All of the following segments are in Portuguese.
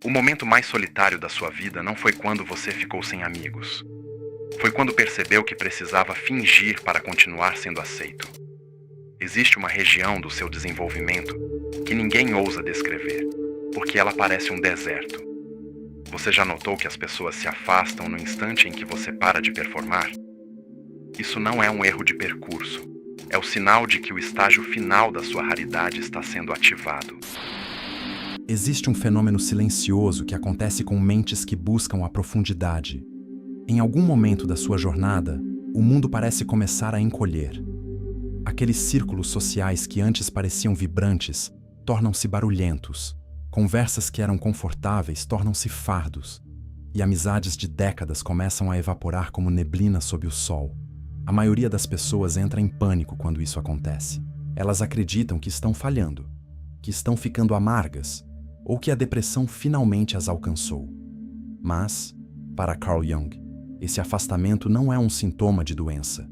O momento mais solitário da sua vida não foi quando você ficou sem amigos. Foi quando percebeu que precisava fingir para continuar sendo aceito. Existe uma região do seu desenvolvimento que ninguém ousa descrever, porque ela parece um deserto. Você já notou que as pessoas se afastam no instante em que você para de performar? Isso não é um erro de percurso. É o sinal de que o estágio final da sua raridade está sendo ativado. Existe um fenômeno silencioso que acontece com mentes que buscam a profundidade. Em algum momento da sua jornada, o mundo parece começar a encolher. Aqueles círculos sociais que antes pareciam vibrantes tornam-se barulhentos. Conversas que eram confortáveis tornam-se fardos. E amizades de décadas começam a evaporar como neblina sob o sol. A maioria das pessoas entra em pânico quando isso acontece. Elas acreditam que estão falhando, que estão ficando amargas, ou que a depressão finalmente as alcançou. Mas, para Carl Jung, esse afastamento não é um sintoma de doença.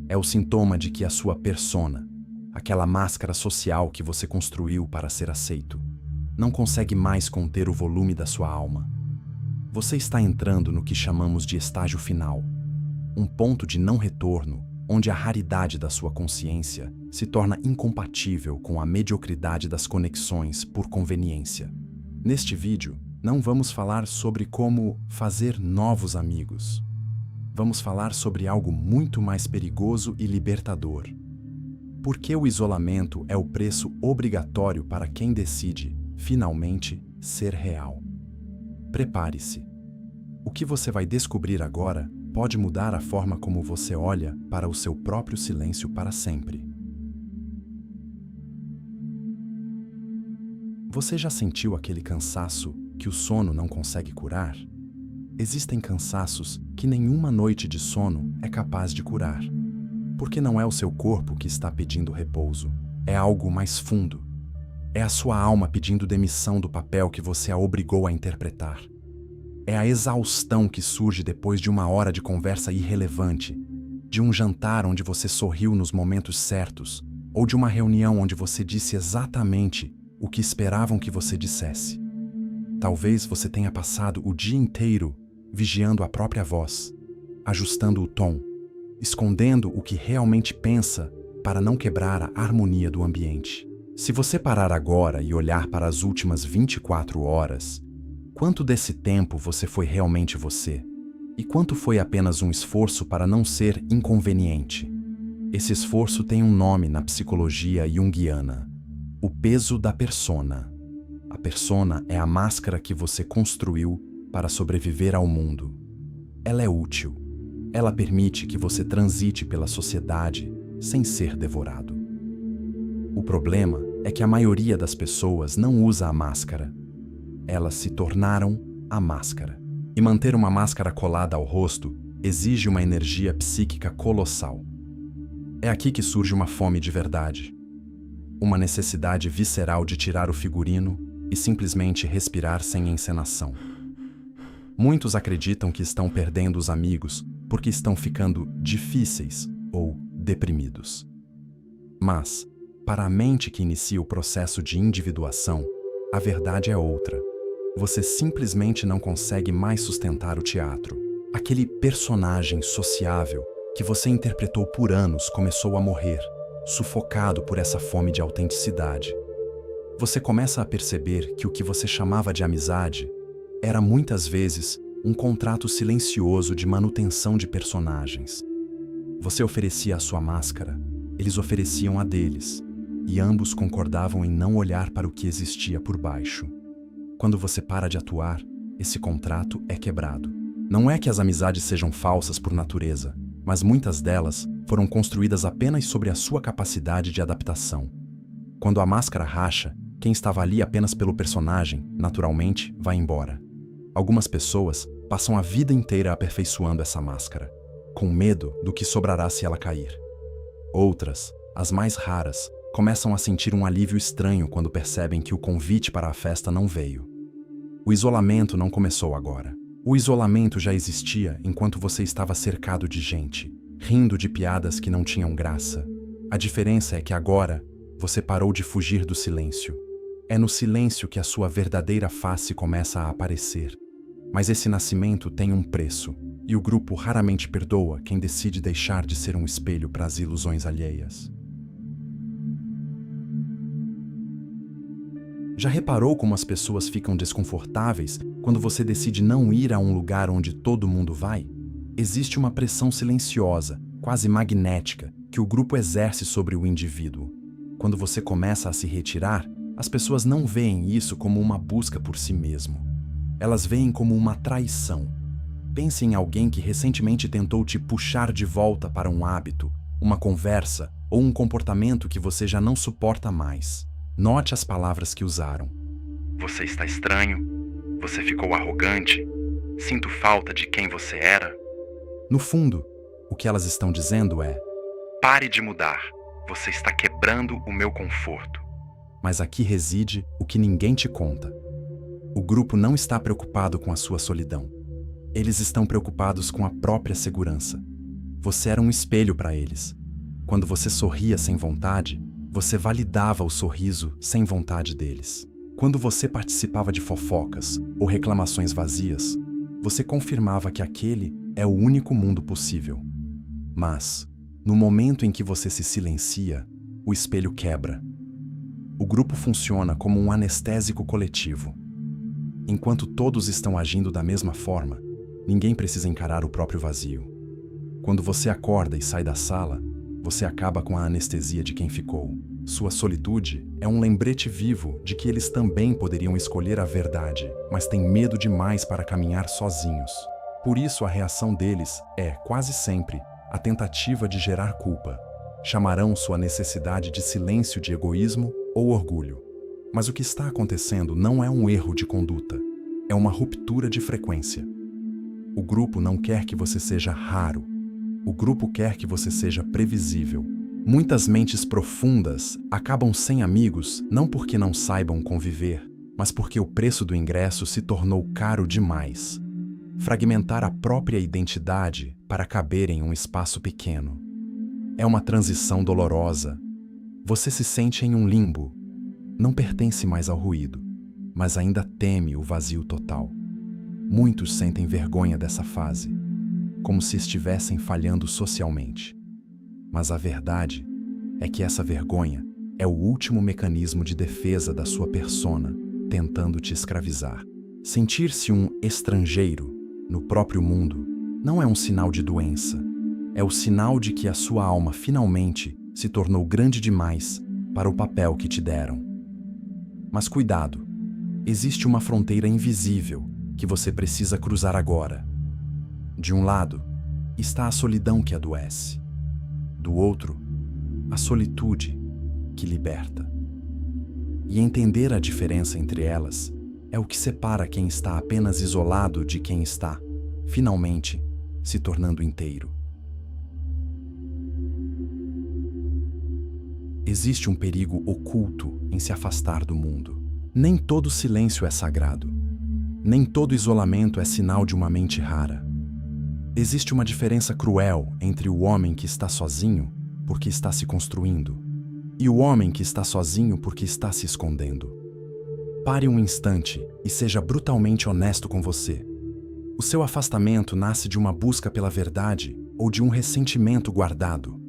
É o sintoma de que a sua persona, aquela máscara social que você construiu para ser aceito, não consegue mais conter o volume da sua alma. Você está entrando no que chamamos de estágio final, um ponto de não retorno, onde a raridade da sua consciência se torna incompatível com a mediocridade das conexões por conveniência. Neste vídeo, não vamos falar sobre como fazer novos amigos. Vamos falar sobre algo muito mais perigoso e libertador. Por que o isolamento é o preço obrigatório para quem decide, finalmente, ser real? Prepare-se. O que você vai descobrir agora pode mudar a forma como você olha para o seu próprio silêncio para sempre. Você já sentiu aquele cansaço que o sono não consegue curar? Existem cansaços que nenhuma noite de sono é capaz de curar. Porque não é o seu corpo que está pedindo repouso, é algo mais fundo. É a sua alma pedindo demissão do papel que você a obrigou a interpretar. É a exaustão que surge depois de uma hora de conversa irrelevante, de um jantar onde você sorriu nos momentos certos, ou de uma reunião onde você disse exatamente o que esperavam que você dissesse. Talvez você tenha passado o dia inteiro vigiando a própria voz, ajustando o tom, escondendo o que realmente pensa para não quebrar a harmonia do ambiente. Se você parar agora e olhar para as últimas 24 horas, quanto desse tempo você foi realmente você? E quanto foi apenas um esforço para não ser inconveniente? Esse esforço tem um nome na psicologia junguiana: o peso da persona. A persona é a máscara que você construiu para sobreviver ao mundo. Ela é útil. Ela permite que você transite pela sociedade sem ser devorado. O problema é que a maioria das pessoas não usa a máscara. Elas se tornaram a máscara. E manter uma máscara colada ao rosto exige uma energia psíquica colossal. É aqui que surge uma fome de verdade. Uma necessidade visceral de tirar o figurino e simplesmente respirar sem encenação. Muitos acreditam que estão perdendo os amigos porque estão ficando difíceis ou deprimidos. Mas, para a mente que inicia o processo de individuação, a verdade é outra. Você simplesmente não consegue mais sustentar o teatro. Aquele personagem sociável que você interpretou por anos começou a morrer, sufocado por essa fome de autenticidade. Você começa a perceber que o que você chamava de amizade era muitas vezes um contrato silencioso de manutenção de personagens. Você oferecia a sua máscara, eles ofereciam a deles, e ambos concordavam em não olhar para o que existia por baixo. Quando você para de atuar, esse contrato é quebrado. Não é que as amizades sejam falsas por natureza, mas muitas delas foram construídas apenas sobre a sua capacidade de adaptação. Quando a máscara racha, quem estava ali apenas pelo personagem, naturalmente, vai embora. Algumas pessoas passam a vida inteira aperfeiçoando essa máscara, com medo do que sobrará se ela cair. Outras, as mais raras, começam a sentir um alívio estranho quando percebem que o convite para a festa não veio. O isolamento não começou agora. O isolamento já existia enquanto você estava cercado de gente, rindo de piadas que não tinham graça. A diferença é que agora você parou de fugir do silêncio. É no silêncio que a sua verdadeira face começa a aparecer. Mas esse nascimento tem um preço, e o grupo raramente perdoa quem decide deixar de ser um espelho para as ilusões alheias. Já reparou como as pessoas ficam desconfortáveis quando você decide não ir a um lugar onde todo mundo vai? Existe uma pressão silenciosa, quase magnética, que o grupo exerce sobre o indivíduo. Quando você começa a se retirar, as pessoas não veem isso como uma busca por si mesmo. Elas veem como uma traição. Pense em alguém que recentemente tentou te puxar de volta para um hábito, uma conversa ou um comportamento que você já não suporta mais. Note as palavras que usaram. Você está estranho? Você ficou arrogante? Sinto falta de quem você era? No fundo, o que elas estão dizendo é: Pare de mudar. Você está quebrando o meu conforto. mas aqui reside o que ninguém te conta. O grupo não está preocupado com a sua solidão. Eles estão preocupados com a própria segurança. Você era um espelho para eles. Quando você sorria sem vontade, você validava o sorriso sem vontade deles. Quando você participava de fofocas ou reclamações vazias, você confirmava que aquele é o único mundo possível. Mas, no momento em que você se silencia, o espelho quebra. O grupo funciona como um anestésico coletivo. Enquanto todos estão agindo da mesma forma, ninguém precisa encarar o próprio vazio. Quando você acorda e sai da sala, você acaba com a anestesia de quem ficou. Sua solitude é um lembrete vivo de que eles também poderiam escolher a verdade, mas têm medo demais para caminhar sozinhos. Por isso, a reação deles é, quase sempre, a tentativa de gerar culpa. Chamarão sua necessidade de silêncio de egoísmo ou orgulho. Mas o que está acontecendo não é um erro de conduta, é uma ruptura de frequência. O grupo não quer que você seja raro. O grupo quer que você seja previsível. Muitas mentes profundas acabam sem amigos não porque não saibam conviver, mas porque o preço do ingresso se tornou caro demais. Fragmentar a própria identidade para caber em um espaço pequeno. É uma transição dolorosa. Você se sente em um limbo. Não pertence mais ao ruído, mas ainda teme o vazio total. Muitos sentem vergonha dessa fase, como se estivessem falhando socialmente. Mas a verdade é que essa vergonha é o último mecanismo de defesa da sua persona, tentando te escravizar. Sentir-se um estrangeiro no próprio mundo não é um sinal de doença, é o sinal de que a sua alma finalmente se tornou grande demais para o papel que te deram. Mas cuidado, existe uma fronteira invisível que você precisa cruzar agora. De um lado, está a solidão que adoece. Do outro, a solitude que liberta. E entender a diferença entre elas é o que separa quem está apenas isolado de quem está, finalmente, se tornando inteiro. Existe um perigo oculto em se afastar do mundo. Nem todo silêncio é sagrado. Nem todo isolamento é sinal de uma mente rara. Existe uma diferença cruel entre o homem que está sozinho porque está se construindo e o homem que está sozinho porque está se escondendo. Pare um instante e seja brutalmente honesto com você. O seu afastamento nasce de uma busca pela verdade ou de um ressentimento guardado?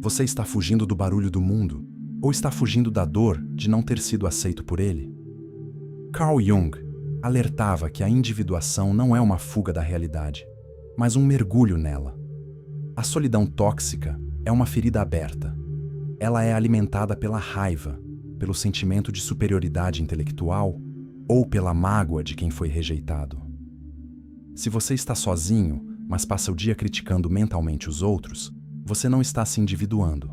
Você está fugindo do barulho do mundo ou está fugindo da dor de não ter sido aceito por ele? Carl Jung alertava que a individuação não é uma fuga da realidade, mas um mergulho nela. A solidão tóxica é uma ferida aberta. Ela é alimentada pela raiva, pelo sentimento de superioridade intelectual ou pela mágoa de quem foi rejeitado. Se você está sozinho, mas passa o dia criticando mentalmente os outros, você não está se individuando.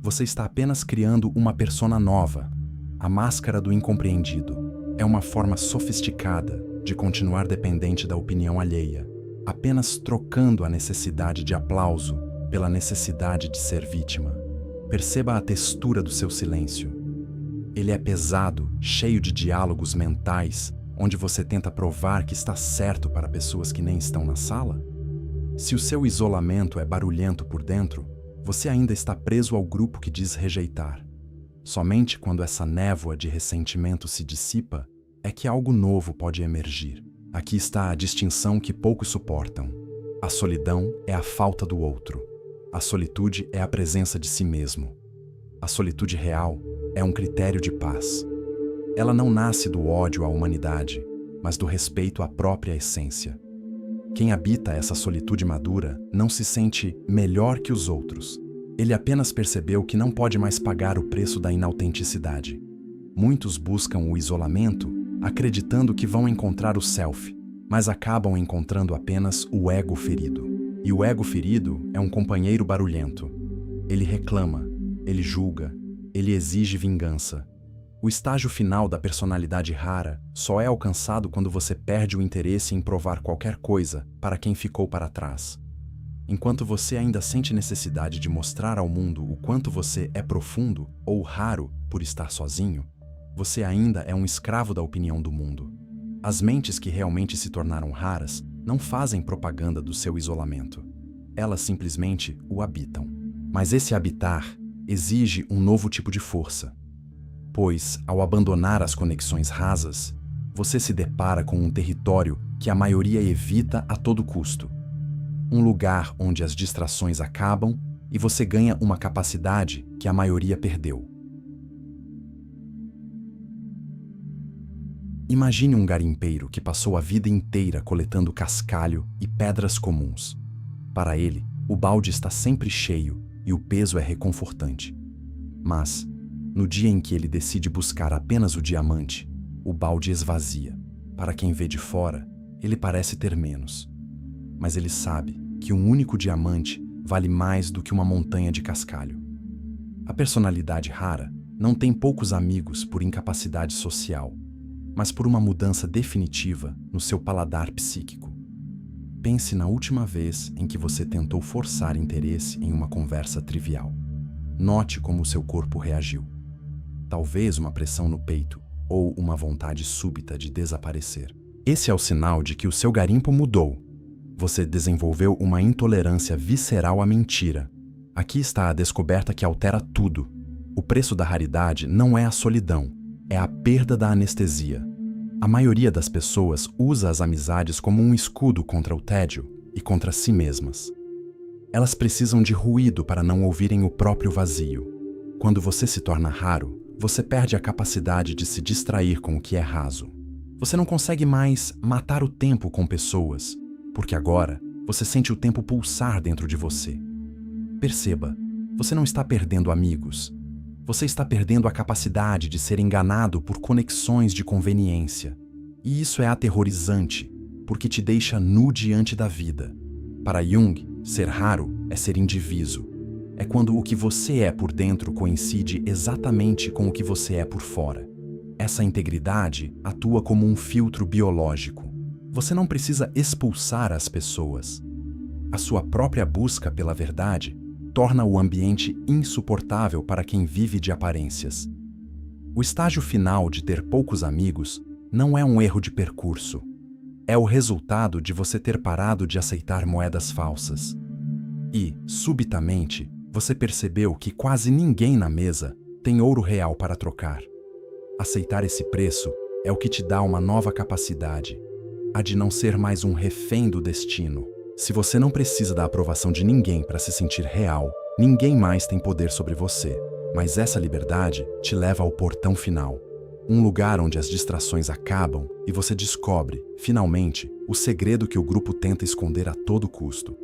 Você está apenas criando uma persona nova. A máscara do incompreendido é uma forma sofisticada de continuar dependente da opinião alheia, apenas trocando a necessidade de aplauso pela necessidade de ser vítima. Perceba a textura do seu silêncio. Ele é pesado, cheio de diálogos mentais, onde você tenta provar que está certo para pessoas que nem estão na sala? Se o seu isolamento é barulhento por dentro, você ainda está preso ao grupo que diz rejeitar. Somente quando essa névoa de ressentimento se dissipa é que algo novo pode emergir. Aqui está a distinção que poucos suportam. A solidão é a falta do outro. A solitude é a presença de si mesmo. A solitude real é um critério de paz. Ela não nasce do ódio à humanidade, mas do respeito à própria essência. Quem habita essa solitude madura não se sente melhor que os outros. Ele apenas percebeu que não pode mais pagar o preço da inautenticidade. Muitos buscam o isolamento, acreditando que vão encontrar o self, mas acabam encontrando apenas o ego ferido. E o ego ferido é um companheiro barulhento. Ele reclama, ele julga, ele exige vingança. O estágio final da personalidade rara só é alcançado quando você perde o interesse em provar qualquer coisa para quem ficou para trás. Enquanto você ainda sente necessidade de mostrar ao mundo o quanto você é profundo ou raro por estar sozinho, você ainda é um escravo da opinião do mundo. As mentes que realmente se tornaram raras não fazem propaganda do seu isolamento. Elas simplesmente o habitam. Mas esse habitar exige um novo tipo de força. Pois, ao abandonar as conexões rasas, você se depara com um território que a maioria evita a todo custo. Um lugar onde as distrações acabam e você ganha uma capacidade que a maioria perdeu. Imagine um garimpeiro que passou a vida inteira coletando cascalho e pedras comuns. Para ele, o balde está sempre cheio e o peso é reconfortante. Mas, no dia em que ele decide buscar apenas o diamante, o balde esvazia. Para quem vê de fora, ele parece ter menos. Mas ele sabe que um único diamante vale mais do que uma montanha de cascalho. A personalidade rara não tem poucos amigos por incapacidade social, mas por uma mudança definitiva no seu paladar psíquico. Pense na última vez em que você tentou forçar interesse em uma conversa trivial. Note como o seu corpo reagiu. Talvez uma pressão no peito ou uma vontade súbita de desaparecer. Esse é o sinal de que o seu garimpo mudou. Você desenvolveu uma intolerância visceral à mentira. Aqui está a descoberta que altera tudo. O preço da raridade não é a solidão, é a perda da anestesia. A maioria das pessoas usa as amizades como um escudo contra o tédio e contra si mesmas. Elas precisam de ruído para não ouvirem o próprio vazio. Quando você se torna raro, você perde a capacidade de se distrair com o que é raso. Você não consegue mais matar o tempo com pessoas, porque agora você sente o tempo pulsar dentro de você. Perceba, você não está perdendo amigos. Você está perdendo a capacidade de ser enganado por conexões de conveniência. E isso é aterrorizante, porque te deixa nu diante da vida. Para Jung, ser raro é ser indiviso. É quando o que você é por dentro coincide exatamente com o que você é por fora. Essa integridade atua como um filtro biológico. Você não precisa expulsar as pessoas. A sua própria busca pela verdade torna o ambiente insuportável para quem vive de aparências. O estágio final de ter poucos amigos não é um erro de percurso. É o resultado de você ter parado de aceitar moedas falsas. E, subitamente, você percebeu que quase ninguém na mesa tem ouro real para trocar. Aceitar esse preço é o que te dá uma nova capacidade, a de não ser mais um refém do destino. Se você não precisa da aprovação de ninguém para se sentir real, ninguém mais tem poder sobre você. Mas essa liberdade te leva ao portão final. Um lugar onde as distrações acabam e você descobre, finalmente, o segredo que o grupo tenta esconder a todo custo.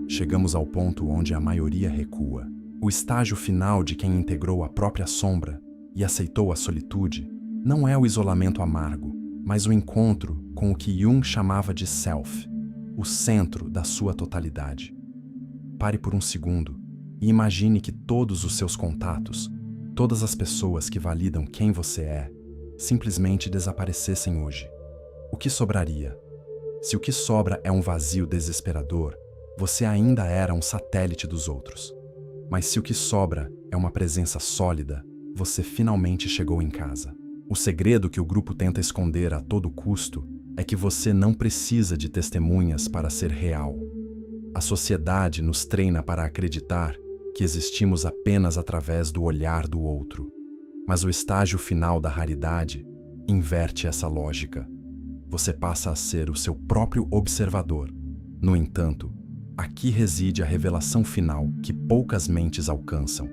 Chegamos ao ponto onde a maioria recua. O estágio final de quem integrou a própria sombra e aceitou a solitude não é o isolamento amargo, mas o encontro com o que Jung chamava de self, o centro da sua totalidade. Pare por um segundo e imagine que todos os seus contatos, todas as pessoas que validam quem você é, simplesmente desaparecessem hoje. O que sobraria? Se o que sobra é um vazio desesperador, você ainda era um satélite dos outros. Mas se o que sobra é uma presença sólida, você finalmente chegou em casa. O segredo que o grupo tenta esconder a todo custo é que você não precisa de testemunhas para ser real. A sociedade nos treina para acreditar que existimos apenas através do olhar do outro. Mas o estágio final da raridade inverte essa lógica. Você passa a ser o seu próprio observador. No entanto, aqui reside a revelação final que poucas mentes alcançam.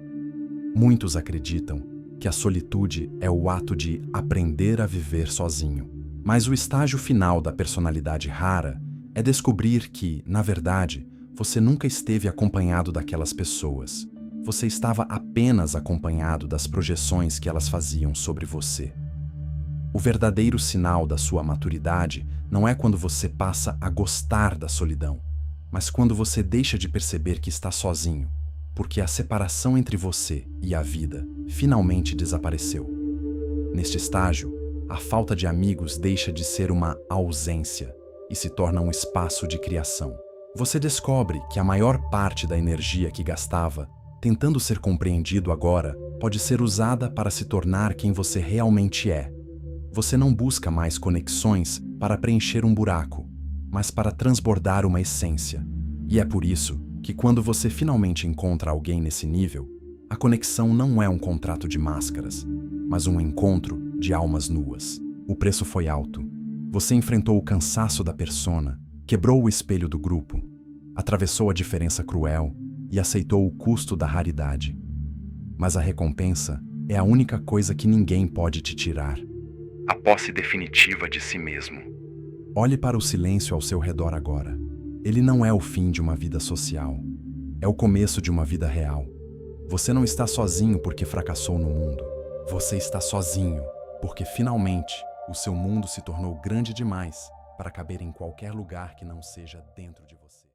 Muitos acreditam que a solitude é o ato de aprender a viver sozinho. Mas o estágio final da personalidade rara é descobrir que, na verdade, você nunca esteve acompanhado daquelas pessoas. Você estava apenas acompanhado das projeções que elas faziam sobre você. O verdadeiro sinal da sua maturidade não é quando você passa a gostar da solidão, mas quando você deixa de perceber que está sozinho, porque a separação entre você e a vida finalmente desapareceu. Neste estágio, a falta de amigos deixa de ser uma ausência e se torna um espaço de criação. Você descobre que a maior parte da energia que gastava tentando ser compreendido agora pode ser usada para se tornar quem você realmente é. Você não busca mais conexões para preencher um buraco, mas para transbordar uma essência. E é por isso que quando você finalmente encontra alguém nesse nível, a conexão não é um contrato de máscaras, mas um encontro de almas nuas. O preço foi alto. Você enfrentou o cansaço da persona, quebrou o espelho do grupo, atravessou a diferença cruel e aceitou o custo da raridade. Mas a recompensa é a única coisa que ninguém pode te tirar. A posse definitiva de si mesmo. Olhe para o silêncio ao seu redor agora. Ele não é o fim de uma vida social. É o começo de uma vida real. Você não está sozinho porque fracassou no mundo. Você está sozinho porque finalmente o seu mundo se tornou grande demais para caber em qualquer lugar que não seja dentro de você.